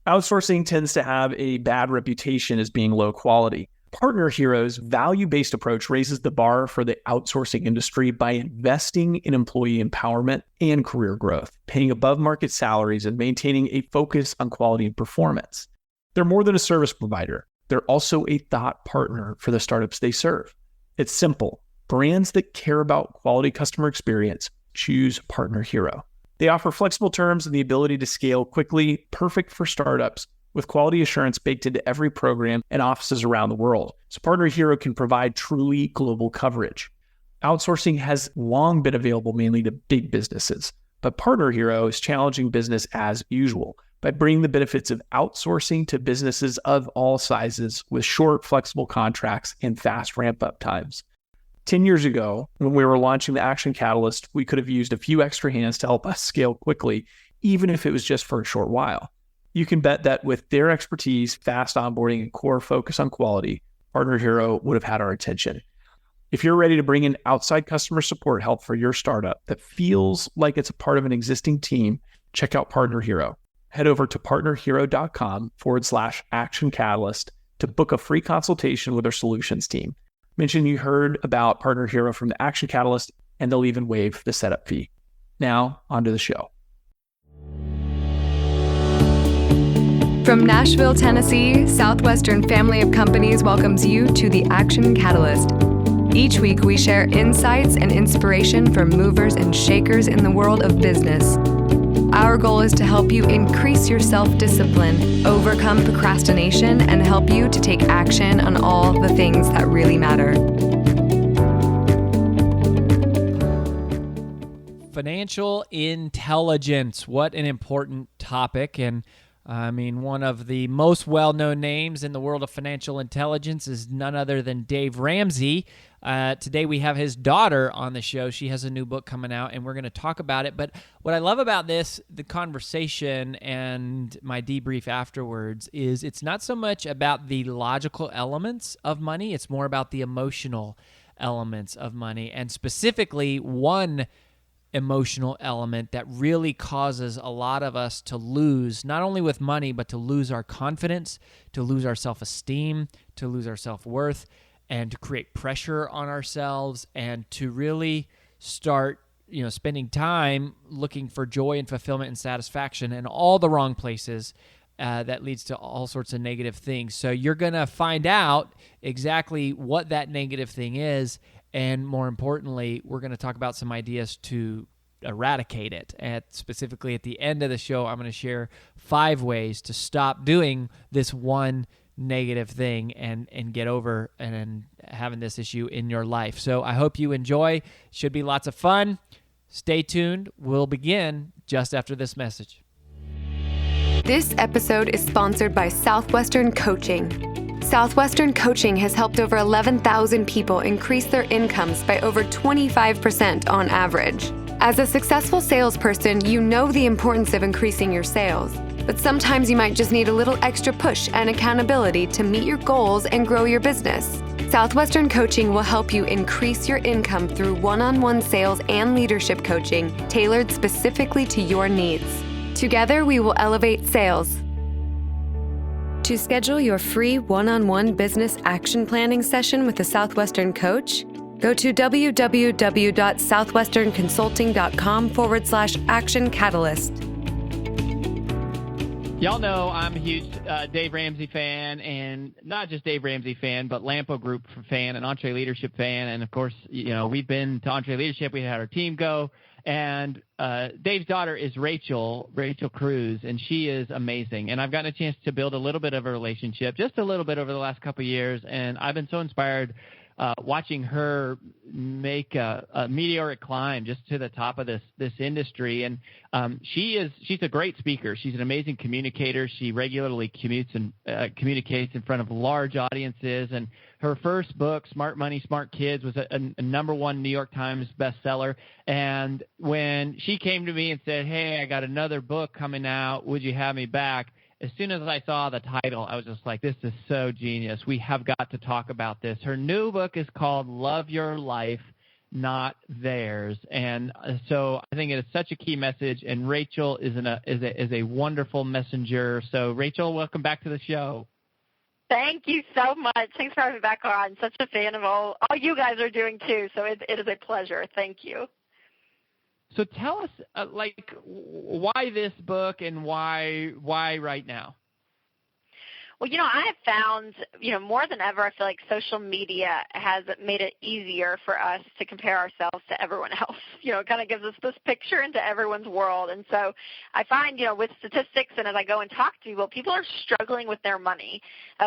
Outsourcing tends to have a bad reputation as being low quality. Partner Hero's value-based approach raises the bar for the outsourcing industry by investing in employee empowerment and career growth, paying above-market salaries, and maintaining a focus on quality and performance. They're more than a service provider. They're also a thought partner for the startups they serve. It's simple. Brands that care about quality customer experience choose Partner Hero. They offer flexible terms and the ability to scale quickly, perfect for startups, with quality assurance baked into every program and offices around the world. So Partner Hero can provide truly global coverage. Outsourcing has long been available mainly to big businesses, but Partner Hero is challenging business as usual by bringing the benefits of outsourcing to businesses of all sizes with short, flexible contracts and fast ramp-up times. 10 years ago, when we were launching the Action Catalyst, we could have used a few extra hands to help us scale quickly, even if it was just for a short while. You can bet that with their expertise, fast onboarding, and core focus on quality, Partner Hero would have had our attention. If you're ready to bring in outside customer support help for your startup that feels like it's a part of an existing team, check out Partner Hero. Head over to partnerhero.com/Action Catalyst to book a free consultation with our solutions team. Mention you heard about Partner Hero from the Action Catalyst, and they'll even waive the setup fee. Now, on to the show. From Nashville, Tennessee, Southwestern Family of Companies welcomes you to the Action Catalyst. Each week, we share insights and inspiration from movers and shakers in the world of business. Our goal is to help you increase your self-discipline, overcome procrastination, and help you to take action on all the things that really matter. Financial intelligence. What an important topic. And one of the most well-known names in the world of financial intelligence is none other than Dave Ramsey. Today we have his daughter on the show. She has a new book coming out, and we're going to talk about it. But what I love about this, the conversation and my debrief afterwards, is it's not so much about the logical elements of money. It's more about the emotional elements of money, and specifically one emotional element that really causes a lot of us to lose, not only with money, but to lose our confidence, to lose our self-esteem, to lose our self-worth, and to create pressure on ourselves, and to really start, spending time looking for joy and fulfillment and satisfaction in all the wrong places. That leads to all sorts of negative things. So you're going to find out exactly what that negative thing is. And more importantly, we're going to talk about some ideas to eradicate it. Specifically at the end of the show, I'm going to share 5 ways to stop doing this one negative thing and get over and having this issue in your life. So I hope you enjoy. Should be lots of fun. Stay tuned. We'll begin just after this message. This episode is sponsored by Southwestern Coaching. Southwestern Coaching has helped over 11,000 people increase their incomes by over 25% on average. As a successful salesperson, you know the importance of increasing your sales, but sometimes you might just need a little extra push and accountability to meet your goals and grow your business. Southwestern Coaching will help you increase your income through one-on-one sales and leadership coaching tailored specifically to your needs. Together, we will elevate sales. To schedule your free one-on-one business action planning session with a Southwestern coach, go to www.southwesternconsulting.com/Action Catalyst. Y'all know I'm a huge Dave Ramsey fan, and not just Dave Ramsey fan, but Lampo Group fan and Entre Leadership fan. And, of course, we've been to Entre Leadership. We had our team go. And Dave's daughter is Rachel Cruze, and she is amazing. And I've gotten a chance to build a little bit of a relationship, just a little bit over the last couple of years. And I've been so inspired watching her make a meteoric climb just to the top of this industry. And she's a great speaker. She's an amazing communicator. She regularly communicates in front of large audiences. And her first book, Smart Money, Smart Kids, was a #1 New York Times bestseller. And when she came to me and said, "Hey, I got another book coming out. Would you have me back?" As soon as I saw the title, I was just like, this is so genius. We have got to talk about this. Her new book is called Love Your Life, not theirs. And so I think it is such a key message. And Rachel is a wonderful messenger. So Rachel, welcome back to the show. Thank you so much. Thanks for having me back on. Such a fan of all you guys are doing too. So it is a pleasure. Thank you. So tell us, why this book and why right now? Well, I have found, more than ever, I feel like social media has made it easier for us to compare ourselves to everyone else. It kind of gives us this picture into everyone's world. And so I find, with statistics and as I go and talk to people are struggling with their money,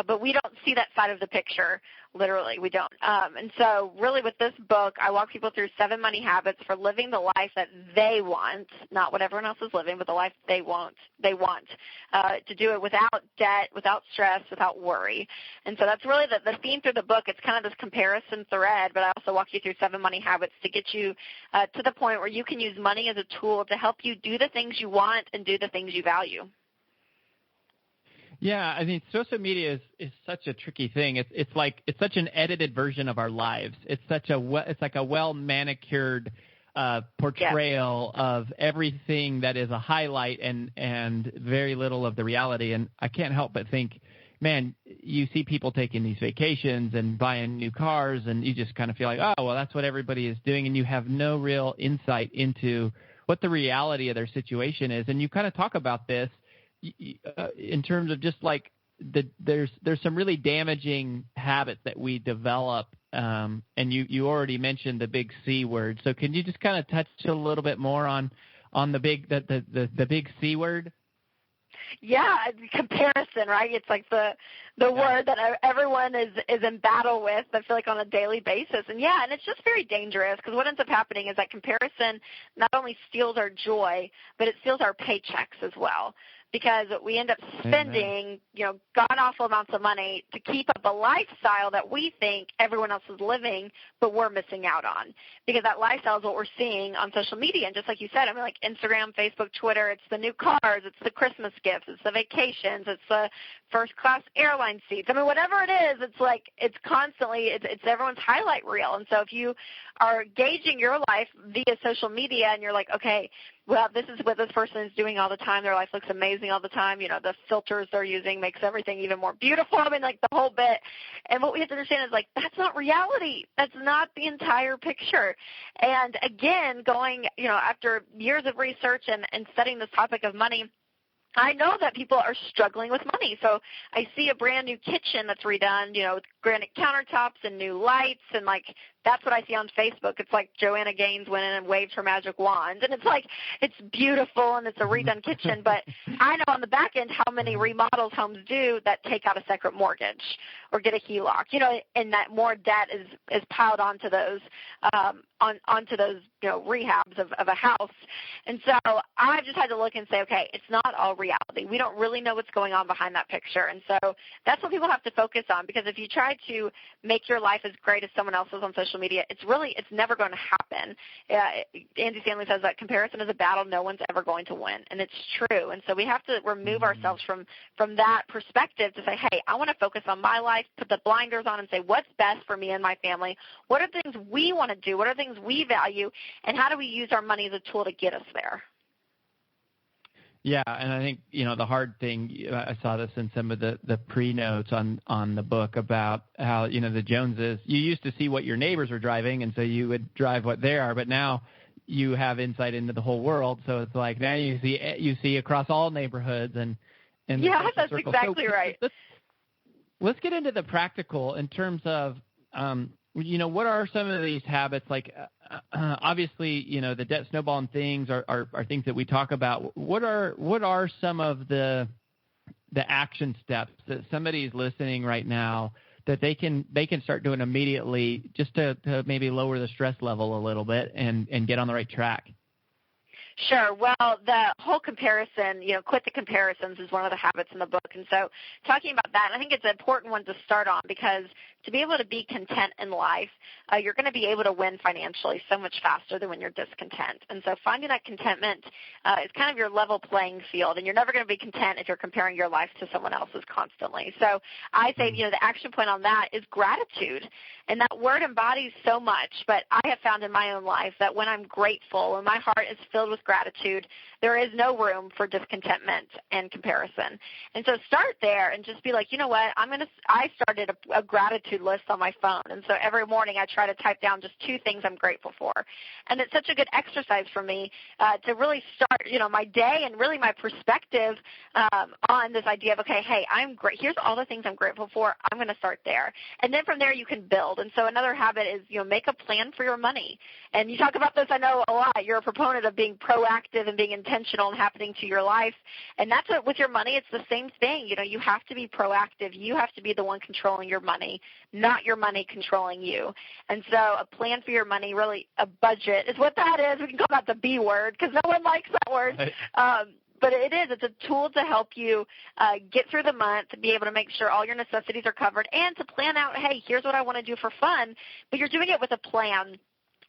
but we don't see that side of the picture. Literally, we don't. And so really with this book, I walk people through 7 money habits for living the life that they want, not what everyone else is living, but the life they want to do it without debt, without stress, without worry. And so that's really the theme through the book. It's kind of this comparison thread, but I also walk you through 7 money habits to get you to the point where you can use money as a tool to help you do the things you want and do the things you value. Yeah, I mean, social media is such a tricky thing. It's such an edited version of our lives. It's like a well manicured portrayal of everything that is a highlight and very little of the reality. And I can't help but think, man, you see people taking these vacations and buying new cars, and you just kind of feel like, oh, well, that's what everybody is doing, and you have no real insight into what the reality of their situation is. And you kind of talk about this in terms of just like there's some really damaging habits that we develop, and you already mentioned the big C word. So can you just kind of touch a little bit more on the big C word? Yeah, comparison, right? It's like the word that everyone is in battle with, I feel like, on a daily basis. And it's just very dangerous because what ends up happening is that comparison not only steals our joy, but it steals our paychecks as well. Because we end up spending, god-awful amounts of money to keep up a lifestyle that we think everyone else is living, but we're missing out on. Because that lifestyle is what we're seeing on social media. And just like you said, like Instagram, Facebook, Twitter, it's the new cars, it's the Christmas gifts, it's the vacations, it's the first-class airline seats. Whatever it is, it's constantly, it's everyone's highlight reel. And so if you are gauging your life via social media and you're like, okay, well, this is what this person is doing all the time. Their life looks amazing all the time. The filters they're using makes everything even more beautiful. The whole bit. And what we have to understand is, that's not reality. That's not the entire picture. And again, going, after years of research and studying this topic of money, I know that people are struggling with money. So I see a brand new kitchen that's redone, with granite countertops and new lights, and that's what I see on Facebook. It's like Joanna Gaines went in and waved her magic wand, and it's beautiful and it's a redone kitchen. But I know on the back end how many remodels homes do that take out a second mortgage or get a HELOC, and that more debt is piled onto those rehabs of a house. And so I've just had to look and say, okay, it's not all reality. We don't really know what's going on behind that picture. And so that's what people have to focus on, because if you try to make your life as great as someone else's on social media, it's never going to happen. Andy Stanley says that comparison is a battle no one's ever going to win, and it's true. And so we have to remove ourselves from that perspective to say, hey, I want to focus on my life, put the blinders on and say, what's best for me and my family? What are things we want to do? What are things we value? And how do we use our money as a tool to get us there? Yeah, and I think, the hard thing, I saw this in some of the pre-notes on the book about how, the Joneses, you used to see what your neighbors were driving, and so you would drive what they are, but now you have insight into the whole world, so it's like now you see across all neighborhoods and yeah, that's exactly right. Let's get into the practical in terms of, what are some of these habits? Obviously, the debt snowballing things are things that we talk about. What are some of the action steps that somebody's listening right now that they can start doing immediately just to maybe lower the stress level a little bit and get on the right track? Sure. Well, the whole comparison, quit the comparisons is one of the habits in the book. And so talking about that, I think it's an important one to start on, because to be able to be content in life, you're going to be able to win financially so much faster than when you're discontent. And so finding that contentment is kind of your level playing field, and you're never going to be content if you're comparing your life to someone else's constantly. So I say, the action point on that is gratitude. And that word embodies so much, but I have found in my own life that when I'm grateful and my heart is filled with gratitude, there is no room for discontentment and comparison. And so start there and just be like, you know what, I started a gratitude list on my phone. And so every morning I try to type down just 2 things I'm grateful for. And it's such a good exercise for me to really start, my day and really my perspective on this idea of, okay, hey, I'm great. Here's all the things I'm grateful for. I'm going to start there. And then from there you can build. And so another habit is, make a plan for your money. And you talk about this, I know, a lot. You're a proponent of being proactive and being intentional and happening to your life. And that's what, with your money, it's the same thing. You have to be proactive. You have to be the one controlling your money, not your money controlling you. And so a plan for your money, really a budget is what that is. We can call that the B word because no one likes that word. Right. But it is. It's a tool to help you get through the month, to be able to make sure all your necessities are covered, and to plan out, hey, here's what I want to do for fun. But you're doing it with a plan,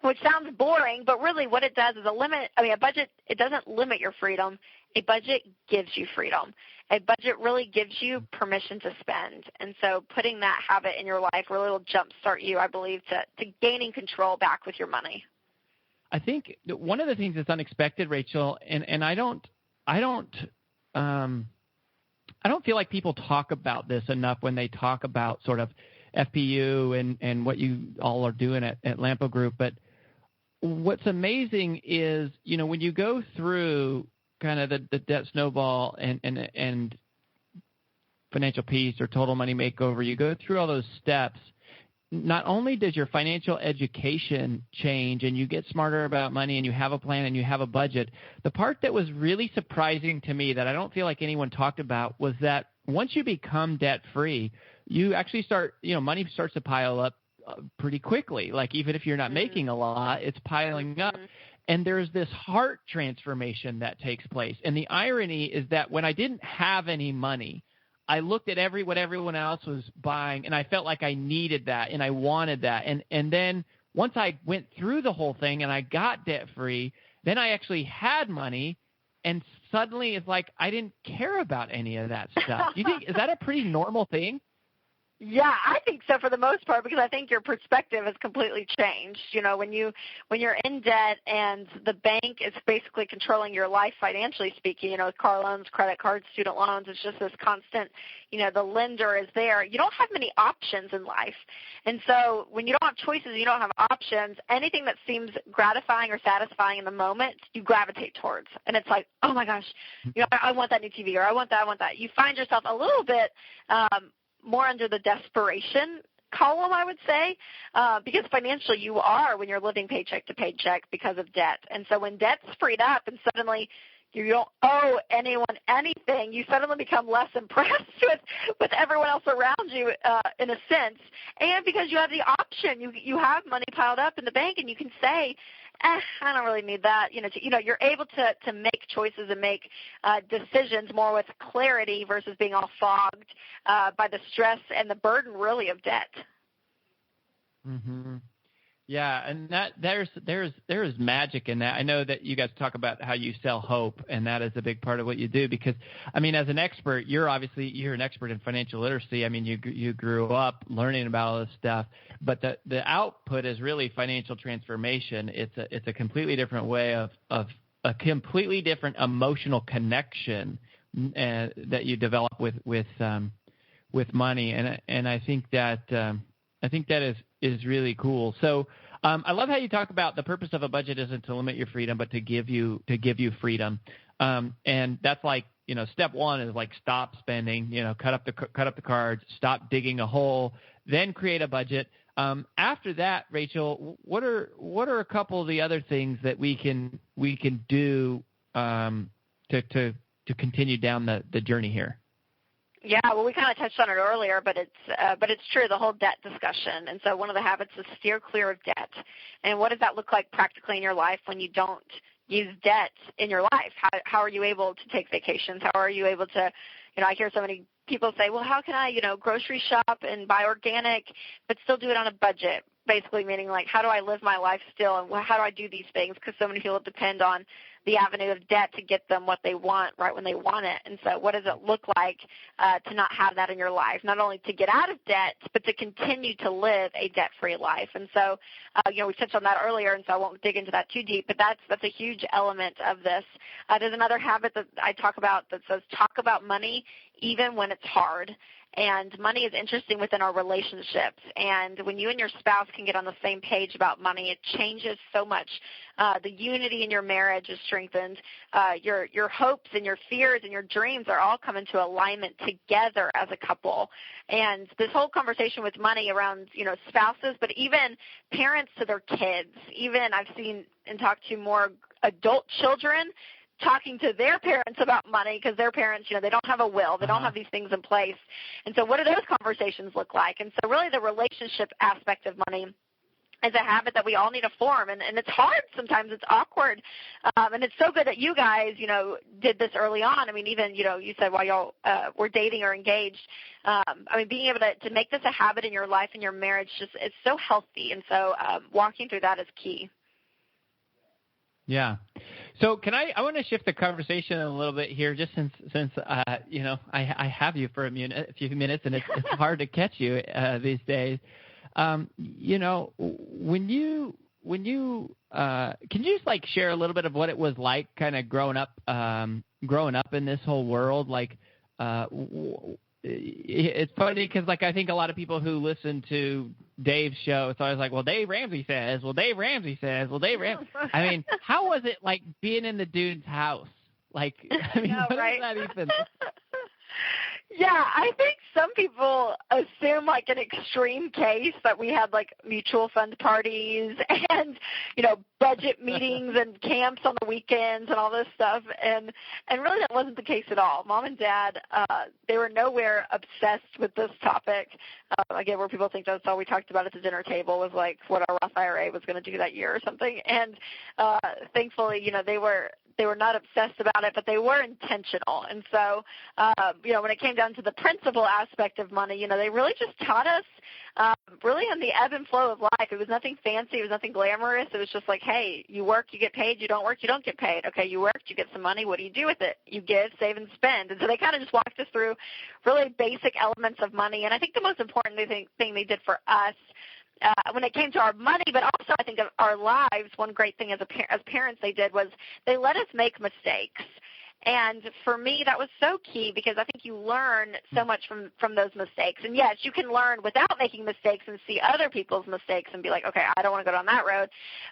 which sounds boring, but really what it does is a budget, it doesn't limit your freedom. A budget gives you freedom. A budget really gives you permission to spend. And so putting that habit in your life really will jumpstart you, I believe, to gaining control back with your money. I think one of the things that's unexpected, Rachel, and I don't feel like people talk about this enough when they talk about sort of FPU and what you all are doing at Lampo Group. But what's amazing is, when you go through kind of the debt snowball and financial peace or total money makeover, you go through all those steps. Not only does your financial education change and you get smarter about money and you have a plan and you have a budget, the part that was really surprising to me that I don't feel like anyone talked about was that once you become debt-free, you actually start, money starts to pile up pretty quickly. Like even if you're not making a lot, it's piling up. And there's this heart transformation that takes place. And the irony is that when I didn't have any money, I looked at what everyone else was buying, and I felt like I needed that and I wanted that. And then once I went through the whole thing and I got debt-free, then I actually had money, and suddenly it's like I didn't care about any of that stuff. Do you think, is that a pretty normal thing? Yeah, I think so for the most part, because I think your perspective has completely changed. When you're in debt and the bank is basically controlling your life financially speaking, car loans, credit cards, student loans, it's just this constant, the lender is there. You don't have many options in life. And so when you don't have choices, you don't have options, anything that seems gratifying or satisfying in the moment, you gravitate towards. And it's like, oh my gosh, I want that new TV, or I want that. You find yourself a little bit more under the desperation column, I would say, because financially you are when you're living paycheck to paycheck because of debt. And so when debt's freed up and suddenly you don't owe anyone anything, you suddenly become less impressed with everyone else around you in a sense. And because you have the option, you have money piled up in the bank and you can say, I don't really need that. You're able to make choices and make decisions more with clarity versus being all fogged by the stress and the burden, really, of debt. Mm-hmm. Yeah, and that there's magic in that. I know that you guys talk about how you sell hope, and that is a big part of what you do. Because, as an expert, you're an expert in financial literacy. You grew up learning about all this stuff, but the output is really financial transformation. It's a completely different way of a completely different emotional connection that you develop with money, and I think that is really cool. So I love how you talk about the purpose of a budget isn't to limit your freedom, but to give you freedom. And that's like, step one is like stop spending, cut up the cards, stop digging a hole, then create a budget. After that, Rachel, what are a couple of the other things that we can do to continue down the journey here? Yeah, well, we kind of touched on it earlier, but it's true, the whole debt discussion. And so one of the habits is steer clear of debt. And what does that look like practically in your life when you don't use debt in your life? How are you able to take vacations? How are you able to I hear so many people say, well, how can I, grocery shop and buy organic but still do it on a budget? Basically meaning like, how do I live my life still, and how do I do these things? Because so many people depend on the avenue of debt to get them what they want right when they want it. And so what does it look like to not have that in your life, not only to get out of debt, but to continue to live a debt-free life? And so, we touched on that earlier, and so I won't dig into that too deep, but that's a huge element of this. There's another habit that I talk about that says talk about money even when it's hard. And money is interesting within our relationships. And when you and your spouse can get on the same page about money, it changes so much. The unity in your marriage is strengthened. Your hopes and your fears and your dreams are all come into alignment together as a couple. And this whole conversation with money around, spouses, but even parents to their kids. Even I've seen and talked to more adult children talking to their parents about money, because their parents, they don't have a will. They don't have these things in place. And so what do those conversations look like? And so really the relationship aspect of money is a habit that we all need to form. And it's hard sometimes. It's awkward. And it's so good that you guys, did this early on. I mean, even, you said while y'all were dating or engaged, being able to make this a habit in your life and your marriage, it's so healthy. And so walking through that is key. Yeah. So I want to shift the conversation a little bit here, just since I have you for a few minutes, and it's hard to catch you these days. When you can you just like share a little bit of what it was like kind of growing up in this whole world? Like, it's funny because like I think a lot of people who listen to Dave's show, it's always like, well, Dave Ramsey says, well, Dave Ramsey says, well, Dave Ramsey. I mean, how was it like being in the dude's house? Like, I mean, what right? is that even? Yeah, I think some people assume like an extreme case that we had like mutual fund parties and, budget meetings and camps on the weekends and all this stuff. And really that wasn't the case at all. Mom and Dad, they were nowhere obsessed with this topic. Again, where people think that's all we talked about at the dinner table was like what our Roth IRA was going to do that year or something. And thankfully, they were not obsessed about it, but they were intentional. And so, when it came down to the principal aspect of money, they really just taught us really on the ebb and flow of life. It was nothing fancy. It was nothing glamorous. It was just like, hey, you work, you get paid. You don't work, you don't get paid. Okay, you worked, you get some money. What do you do with it? You give, save, and spend. And so they kind of just walked us through really basic elements of money. And I think the most important thing they did for us when it came to our money, but also I think of our lives, one great thing as parents they did was they let us make mistakes. And for me, that was so key because I think you learn so much from those mistakes. And yes, you can learn without making mistakes and see other people's mistakes and be like, okay, I don't want to go down that road.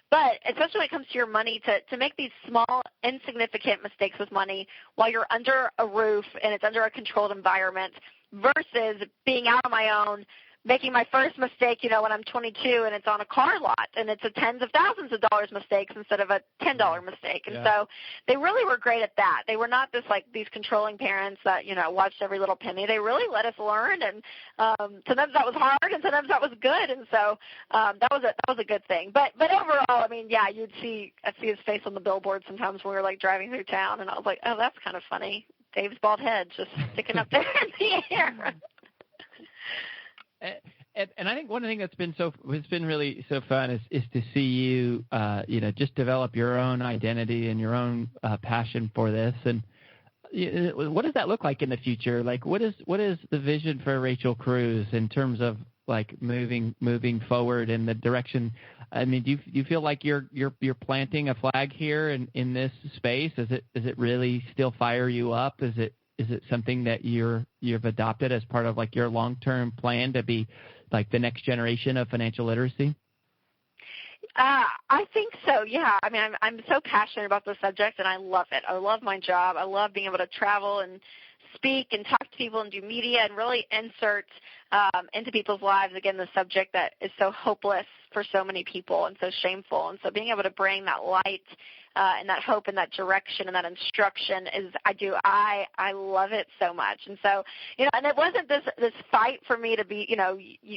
But especially when it comes to your money, to make these small, insignificant mistakes with money while you're under a roof and it's under a controlled environment versus being out on my own, making my first mistake, when I'm 22 and it's on a car lot and it's a tens of thousands of dollars mistakes instead of a $10 mistake. And so they really were great at that. They were not just like these controlling parents that, watched every little penny. They really let us learn, and sometimes that was hard and sometimes that was good. And so that was a good thing. But overall, I'd see his face on the billboard sometimes when we were like driving through town, and I was like, oh, that's kind of funny. Dave's bald head just sticking up there in the air. And I think one thing that's been really so fun is to see you, just develop your own identity and your own passion for this. And what does that look like in the future? Like, what is the vision for Rachel Cruze in terms of like moving forward in the direction? I mean, do you feel like you're planting a flag here in this space? Is it really still fire you up? Is it something that you've adopted as part of like your long-term plan to be like the next generation of financial literacy? I think so, yeah. I'm so passionate about the subject, and I love it. I love my job. I love being able to travel and speak and talk to people and do media and really insert into people's lives, again, the subject that is so hopeless for so many people and so shameful. And so being able to bring that light and that hope and that direction and that instruction I love it so much. And so, and it wasn't this fight for me to be,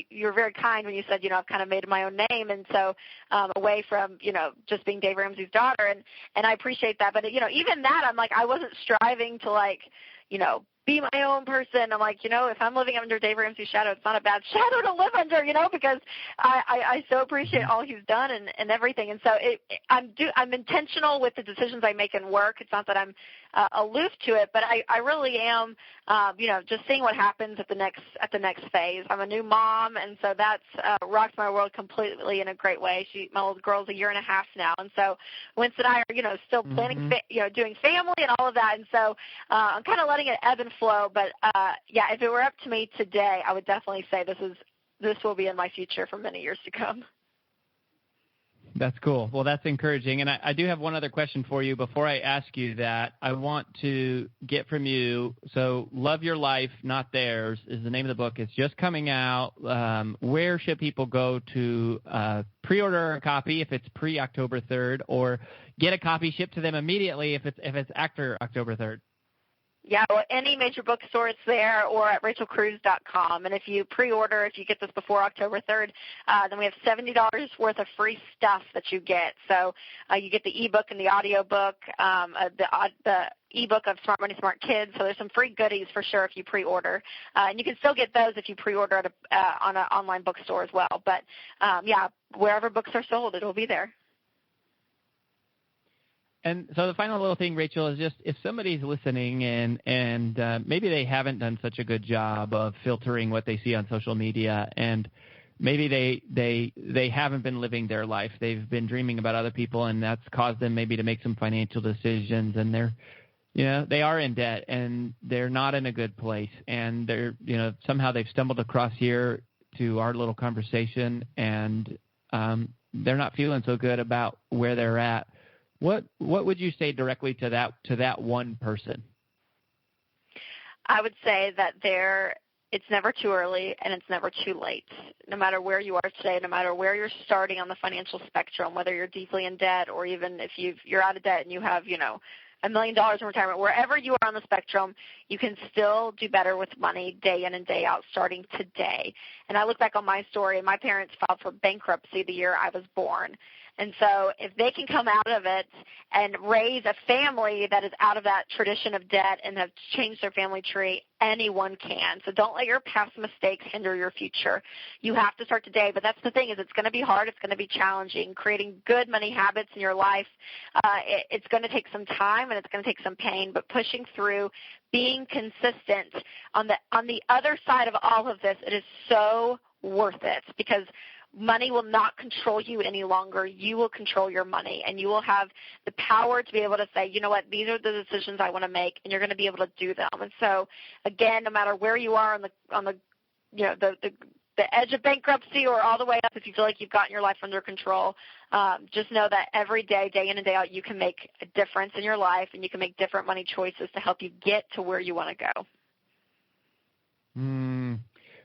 you're very kind when you said, I've kind of made my own name. And so away from, just being Dave Ramsey's daughter. And I appreciate that. But, even that, I'm like, I wasn't striving to like, be my own person. I'm like, if I'm living under Dave Ramsey's shadow, it's not a bad shadow to live under, because I so appreciate all he's done and everything. And so I'm intentional with the decisions I make in work. It's not that I'm aloof to it, but I really am, just seeing what happens at the next phase. I'm a new mom, and so that's rocked my world completely in a great way. My little girl's a year and a half now, and so Winston and I are, still planning, doing family and all of that, and so I'm kind of letting it ebb and flow. But if it were up to me today, I would definitely say this will be in my future for many years to come. That's cool. Well, that's encouraging. And I do have one other question for you. Before I ask you that, I want to get from you, so Love Your Life, Not Theirs is the name of the book. It's just coming out. Where should people go to pre-order a copy if it's pre-October 3rd, or get a copy shipped to them immediately if it's after October 3rd? Yeah, well, any major bookstore, it's there, or at rachelcruze.com. And if you pre-order, if you get this before October 3rd, then we have $70 worth of free stuff that you get. So you get the ebook and the audio book, the ebook of Smart Money, Smart Kids. So there's some free goodies for sure if you pre-order. And you can still get those if you pre-order on an online bookstore as well. But, wherever books are sold, it'll be there. And so the final little thing, Rachel, is just if somebody's listening and maybe they haven't done such a good job of filtering what they see on social media, and maybe they haven't been living their life. They've been dreaming about other people, and that's caused them maybe to make some financial decisions, and they are in debt, and they're not in a good place, and they're somehow they've stumbled across here to our little conversation, and they're not feeling so good about where they're at. What would you say directly to that one person? I would say that it's never too early and it's never too late. No matter where you are today, no matter where you're starting on the financial spectrum, whether you're deeply in debt or even if you're out of debt and you have, $1 million in retirement, wherever you are on the spectrum, you can still do better with money day in and day out starting today. And I look back on my story, and my parents filed for bankruptcy the year I was born. And so if they can come out of it and raise a family that is out of that tradition of debt and have changed their family tree, anyone can. So don't let your past mistakes hinder your future. You have to start today. But that's the thing, is it's going to be hard. It's going to be challenging. Creating good money habits in your life, it's going to take some time and it's going to take some pain. But pushing through, being consistent on the other side of all of this, it is so worth it, because money will not control you any longer. You will control your money, and you will have the power to be able to say, you know what, these are the decisions I want to make, and you're going to be able to do them. And so, again, no matter where you are on the edge of bankruptcy or all the way up, if you feel like you've gotten your life under control, just know that every day, day in and day out, you can make a difference in your life, and you can make different money choices to help you get to where you want to go.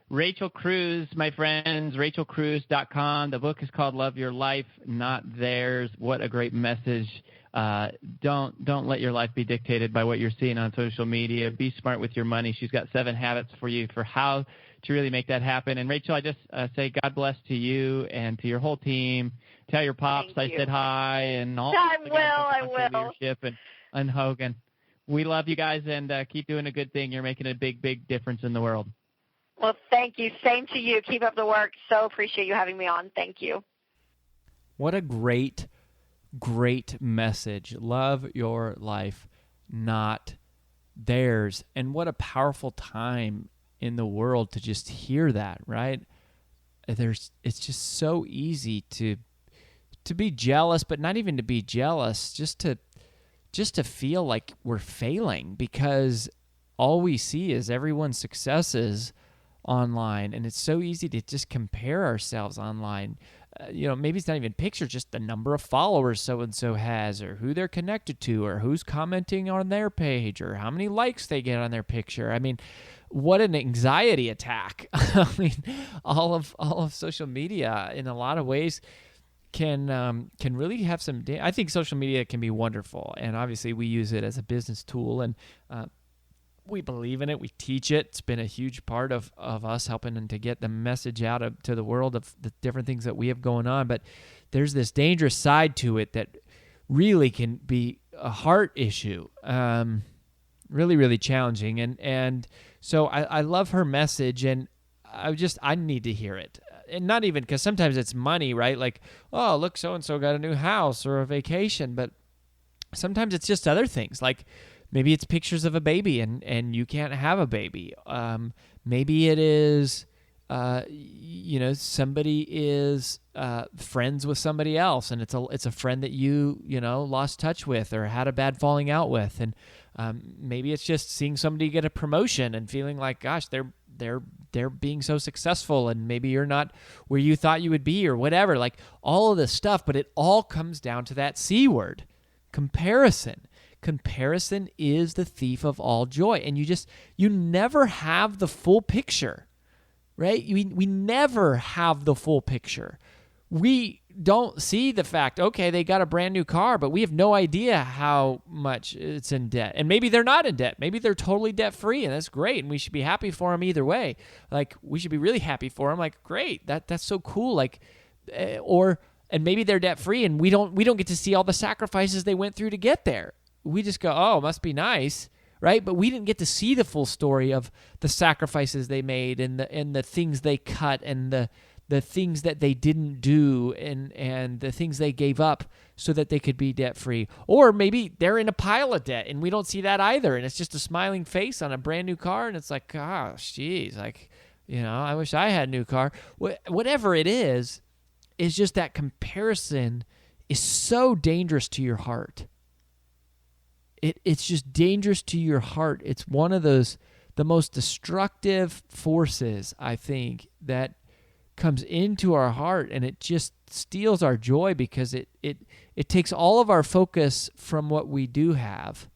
Rachel Cruze, my friends, rachelcruze.com. The book is called Love Your Life, Not Theirs. What a great message. Don't let your life be dictated by what you're seeing on social media. Be smart with your money. She's got 7 habits for you for how to really make that happen. And, Rachel, I just say God bless to you and to your whole team. Tell your pops I said hi and all. I will. Leadership and Hogan. We love you guys, and keep doing a good thing. You're making a big, big difference in the world. Well, thank you. Same to you. Keep up the work. So appreciate you having me on. Thank you. What a great, great message. Love your life, not theirs. And what a powerful time in the world to just hear that, right? It's just so easy to be jealous, but not even to be jealous, just to feel like we're failing, because all we see is everyone's successes online, and it's so easy to just compare ourselves online. Maybe it's not even pictures, just the number of followers so-and-so has, or who they're connected to, or who's commenting on their page, or how many likes they get on their picture. I mean, what an anxiety attack. I mean, all of social media in a lot of ways can really have some I think social media can be wonderful, and obviously we use it as a business tool, and we believe in it. We teach it. It's been a huge part of us helping to get the message out to the world of the different things that we have going on. But there's this dangerous side to it that really can be a heart issue. really, really challenging. And so I love her message, and I need to hear it. And not even because sometimes it's money, right? Like, oh, look, so-and-so got a new house or a vacation. But sometimes it's just other things. Like maybe it's pictures of a baby and you can't have a baby. Maybe it is, somebody is friends with somebody else, and it's a friend that you lost touch with or had a bad falling out with. And maybe it's just seeing somebody get a promotion and feeling like, gosh, they're being so successful, and maybe you're not where you thought you would be or whatever, like all of this stuff. But it all comes down to that C word, comparison. Comparison is the thief of all joy. And you never have the full picture, right? We never have the full picture. We don't see the fact, okay, they got a brand new car, but we have no idea how much it's in debt. And maybe they're not in debt. Maybe they're totally debt-free, and that's great, and we should be happy for them either way. Like, we should be really happy for them. Like, great, that's so cool. Like, and maybe they're debt-free, and we don't get to see all the sacrifices they went through to get there. We just go, oh, must be nice, right? But we didn't get to see the full story of the sacrifices they made and the things they cut and the things that they didn't do and the things they gave up so that they could be debt-free. Or maybe they're in a pile of debt and we don't see that either, and it's just a smiling face on a brand new car, and it's like, gosh, geez, like, I wish I had a new car. Whatever it is just that comparison is so dangerous to your heart. It's just dangerous to your heart. It's one of the most destructive forces, I think, that comes into our heart, and it just steals our joy because it takes all of our focus from what we do have,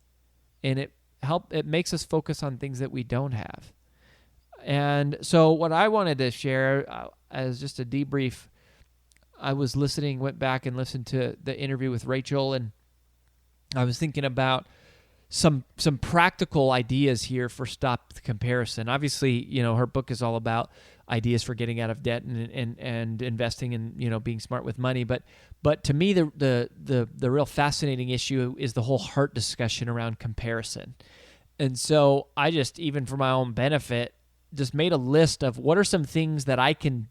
and it makes us focus on things that we don't have. And so what I wanted to share as just a debrief, I went back and listened to the interview with Rachel, and I was thinking about some practical ideas here for Stop the Comparison. Obviously, her book is all about ideas for getting out of debt and investing and being smart with money. But to me, the real fascinating issue is the whole heart discussion around comparison. And so I just, even for my own benefit, just made a list of what are some things that I can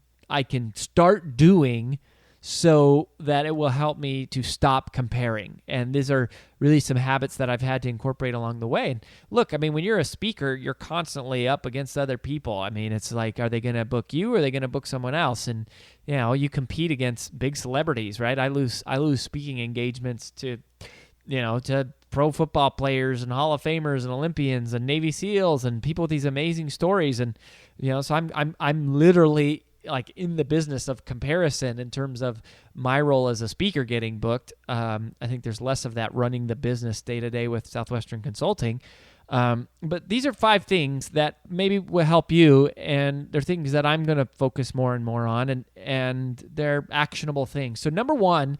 start doing so that it will help me to stop comparing. And these are really some habits that I've had to incorporate along the way. And look, I mean, when you're a speaker, you're constantly up against other people. I mean, it's like, are they going to book you or are they going to book someone else? And, you compete against big celebrities, right? I lose speaking engagements to pro football players and Hall of Famers and Olympians and Navy SEALs and people with these amazing stories. And, so I'm literally like in the business of comparison in terms of my role as a speaker getting booked. I think there's less of that running the business day to day with Southwestern Consulting. But these are 5 things that maybe will help you, and they're things that I'm going to focus more and more on, and they're actionable things. So number 1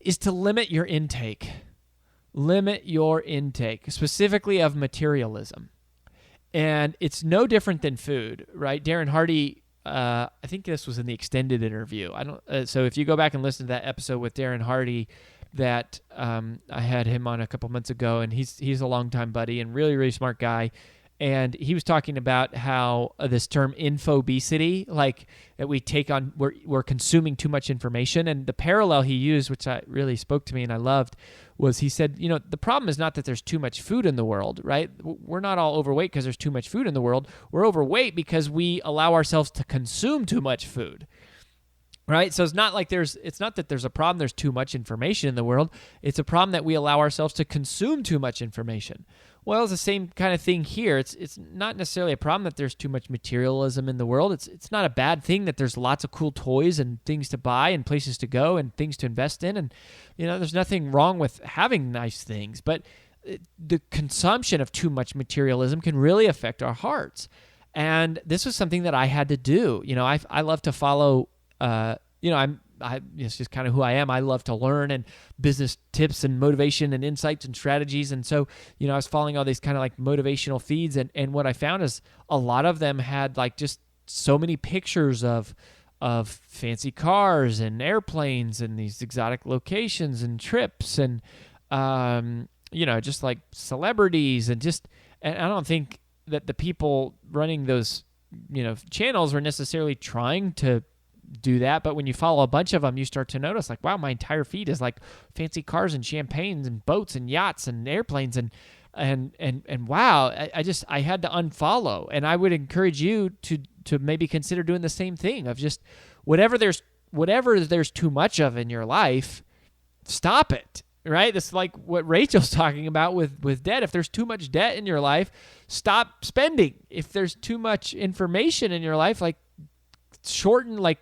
is to limit your intake. Limit your intake, specifically of materialism. And it's no different than food, right? Darren Hardy, I think this was in the extended interview. So if you go back and listen to that episode with Darren Hardy, that I had him on a couple months ago, and he's a longtime buddy and really, really smart guy. And he was talking about how this term infobesity, like that we take on, we're consuming too much information. And the parallel he used, which really spoke to me and I loved, was he said, the problem is not that there's too much food in the world, right? We're not all overweight because there's too much food in the world. We're overweight because we allow ourselves to consume too much food. Right? So it's not that there's a problem, there's too much information in the world. It's a problem that we allow ourselves to consume too much information. Well, it's the same kind of thing here. It's not necessarily a problem that there's too much materialism in the world. It's not a bad thing that there's lots of cool toys and things to buy and places to go and things to invest in. And, there's nothing wrong with having nice things. But the consumption of too much materialism can really affect our hearts. And this was something that I had to do. I love to follow... it's just kind of who I am. I love to learn and business tips and motivation and insights and strategies. And so, I was following all these kind of like motivational feeds. And what I found is a lot of them had like just so many pictures of fancy cars and airplanes and these exotic locations and trips. And just like celebrities and I don't think that the people running those, channels are necessarily trying to do that. But when you follow a bunch of them, you start to notice like, wow, my entire feed is like fancy cars and champagnes and boats and yachts and airplanes and wow, I had to unfollow. And I would encourage you to maybe consider doing the same thing of just whatever there's too much of in your life, stop it. Right? This is like what Rachel's talking about with debt. If there's too much debt in your life, stop spending. If there's too much information in your life, like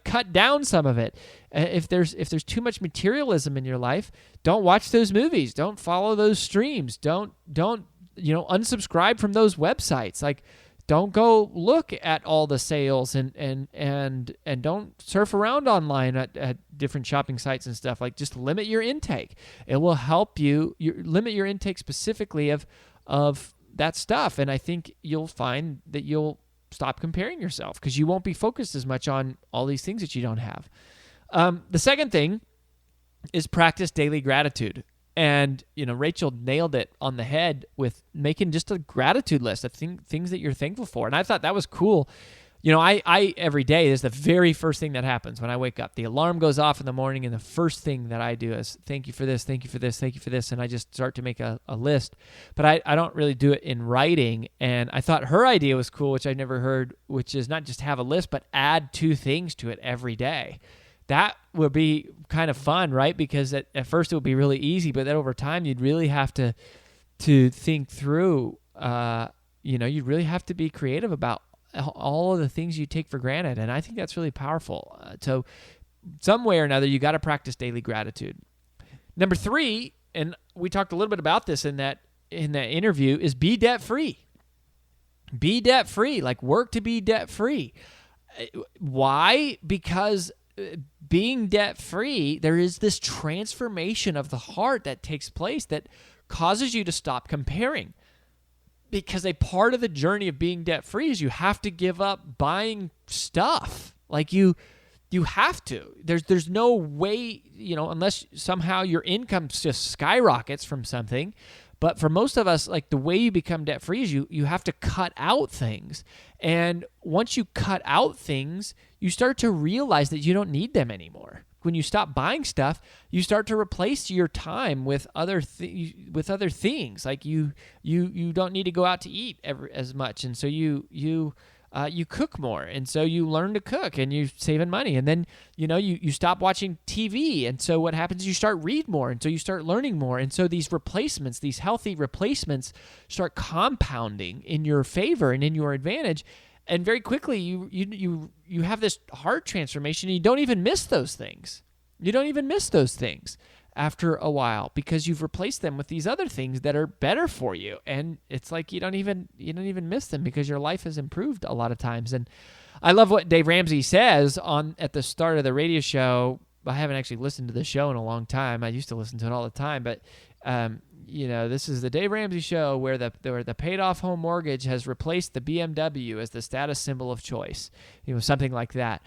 cut down some of it. If there's too much materialism in your life, don't watch those movies. Don't follow those streams. Don't unsubscribe from those websites. Like, don't go look at all the sales and don't surf around online at different shopping sites and stuff. Like, just limit your intake. It will help you limit your intake specifically of that stuff. And I think you'll find that you'll stop comparing yourself because you won't be focused as much on all these things that you don't have. The second thing is practice daily gratitude. And, Rachel nailed it on the head with making just a gratitude list of things that you're thankful for. And I thought that was cool. I every day is the very first thing that happens when I wake up. The alarm goes off in the morning, and the first thing that I do is thank you for this, thank you for this, thank you for this. And I just start to make a list. But I don't really do it in writing. And I thought her idea was cool, which I've never heard, which is not just have a list, but add 2 things to it every day. That would be kind of fun, right? Because at first it would be really easy, but then over time you'd really have to think through, you'd really have to be creative about all of the things you take for granted. And I think that's really powerful. So some way or another, you got to practice daily gratitude. Number 3, and we talked a little bit about this in that interview, is be debt-free. Be debt-free, like work to be debt-free. Why? Because being debt-free, there is this transformation of the heart that takes place that causes you to stop comparing. Because a part of the journey of being debt-free is you have to give up buying stuff. Like you have to. There's no way, unless somehow your income just skyrockets from something. But for most of us, like the way you become debt-free is you have to cut out things. And once you cut out things, you start to realize that you don't need them anymore. When you stop buying stuff, you start to replace your time with other things. Like you don't need to go out to eat as much, and so you cook more, and so you learn to cook, and you're saving money. And then you stop watching TV, and so what happens is you start read more, and so you start learning more. And so these replacements, these healthy replacements, start compounding in your favor and in your advantage. And very quickly, you have this heart transformation, and you don't even miss those things. You don't even miss those things after a while because you've replaced them with these other things that are better for you. And it's like you don't even miss them because your life has improved a lot of times. And I love what Dave Ramsey says at the start of the radio show. I haven't actually listened to the show in a long time. I used to listen to it all the time, but this is the Dave Ramsey show where the paid-off home mortgage has replaced the BMW as the status symbol of choice, something like that.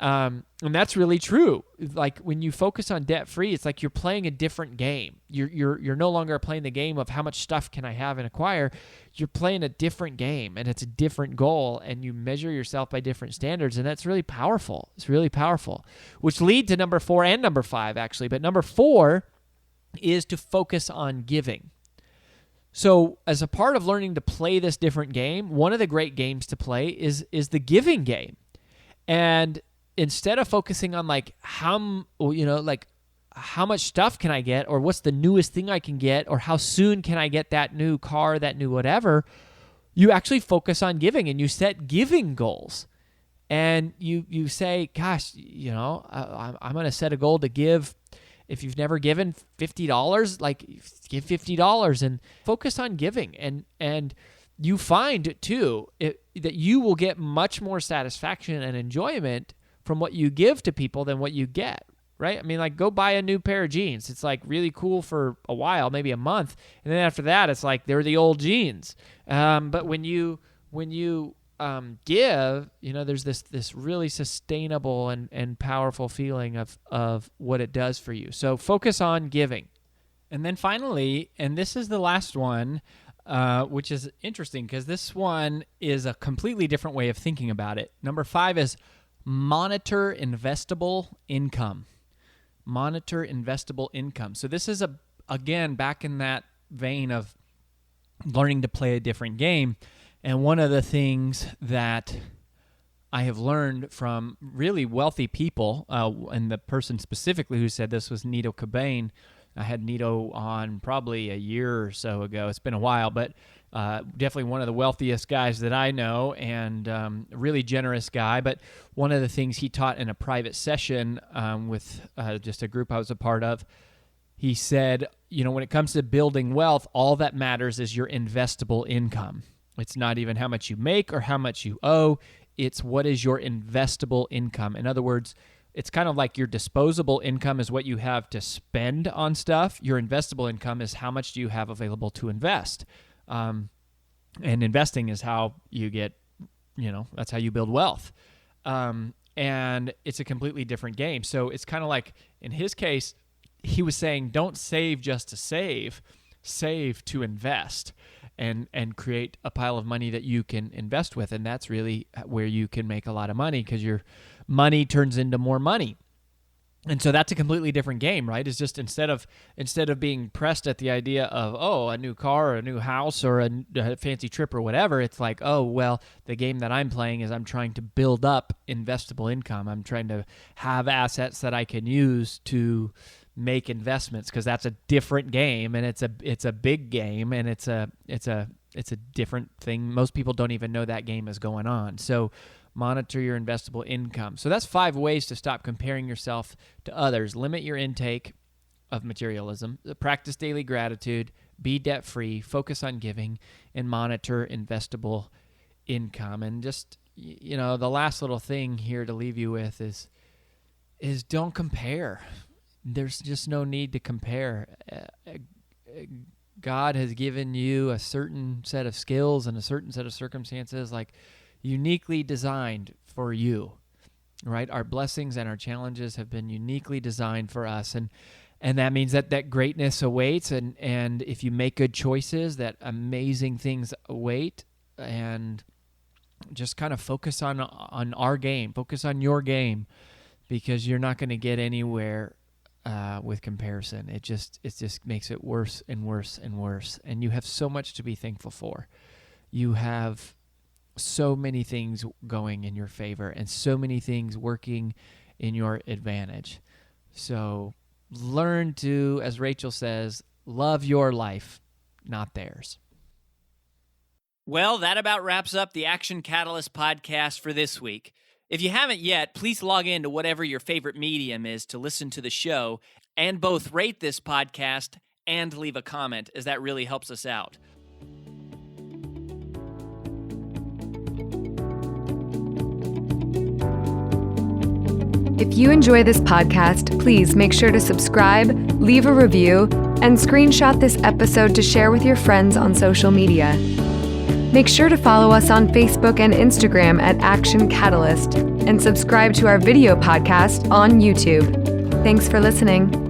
And that's really true. Like when you focus on debt-free, it's like you're playing a different game. You're no longer playing the game of how much stuff can I have and acquire. You're playing a different game, and it's a different goal, and you measure yourself by different standards, and that's really powerful. It's really powerful, which lead to number 4 and number 5, actually. But number 4 is to focus on giving. So as a part of learning to play this different game, one of the great games to play is the giving game. And instead of focusing on how much stuff can I get, or what's the newest thing I can get, or how soon can I get that new car, that new whatever, you actually focus on giving, and you set giving goals. And you say, gosh, I'm going to set a goal to give. If you've never given $50, give $50 and focus on giving. And you find, too, that you will get much more satisfaction and enjoyment from what you give to people than what you get, right? I mean, go buy a new pair of jeans. It's really cool for a while, maybe a month. And then after that, it's they're the old jeans. But when you give, there's this really sustainable and powerful feeling of what it does for you. So focus on giving. And then finally, and this is the last one, which is interesting because this one is a completely different way of thinking about it. Number 5 is monitor investable income. Monitor investable income. So this is, again, back in that vein of learning to play a different game. And one of the things that I have learned from really wealthy people, and the person specifically who said this was Nito Cobain. I had Nito on probably a year or so ago. It's been a while, but definitely one of the wealthiest guys that I know, and a really generous guy. But one of the things he taught in a private session with just a group I was a part of, he said, when it comes to building wealth, all that matters is your investable income. It's not even how much you make or how much you owe. It's what is your investable income. In other words, it's kind of like your disposable income is what you have to spend on stuff. Your investable income is how much do you have available to invest. And investing is how you get, that's how you build wealth. And it's a completely different game. So it's kind of like, in his case, he was saying, don't save just to save to invest and create a pile of money that you can invest with. And that's really where you can make a lot of money, because your money turns into more money. And so that's a completely different game, right? It's just instead of being pressed at the idea of, a new car or a new house or a fancy trip or whatever, it's like, the game that I'm playing is I'm trying to build up investable income. I'm trying to have assets that I can use to make investments, because that's a different game, and it's a big game, and it's a different thing. Most people don't even know that game is going on. So monitor your investable income. So that's 5 ways to stop comparing yourself to others. Limit your intake of materialism, practice daily gratitude, be debt-free, focus on giving, and monitor investable income. And just, the last little thing here to leave you with is don't compare. There's just no need to compare. God has given you a certain set of skills and a certain set of circumstances, like uniquely designed for you, right? Our blessings and our challenges have been uniquely designed for us. And that means that greatness awaits. And if you make good choices, that amazing things await. And just kind of focus on our game, focus on your game, because you're not going to get anywhere with comparison. It just makes it worse and worse and worse. And you have so much to be thankful for. You have so many things going in your favor and so many things working in your advantage. So learn to, as Rachel says, love your life, not theirs. Well, that about wraps up the Action Catalyst podcast for this week. If you haven't yet, please log in to whatever your favorite medium is to listen to the show, and both rate this podcast and leave a comment, as that really helps us out. If you enjoy this podcast, please make sure to subscribe, leave a review, and screenshot this episode to share with your friends on social media. Make sure to follow us on Facebook and Instagram at Action Catalyst, and subscribe to our video podcast on YouTube. Thanks for listening.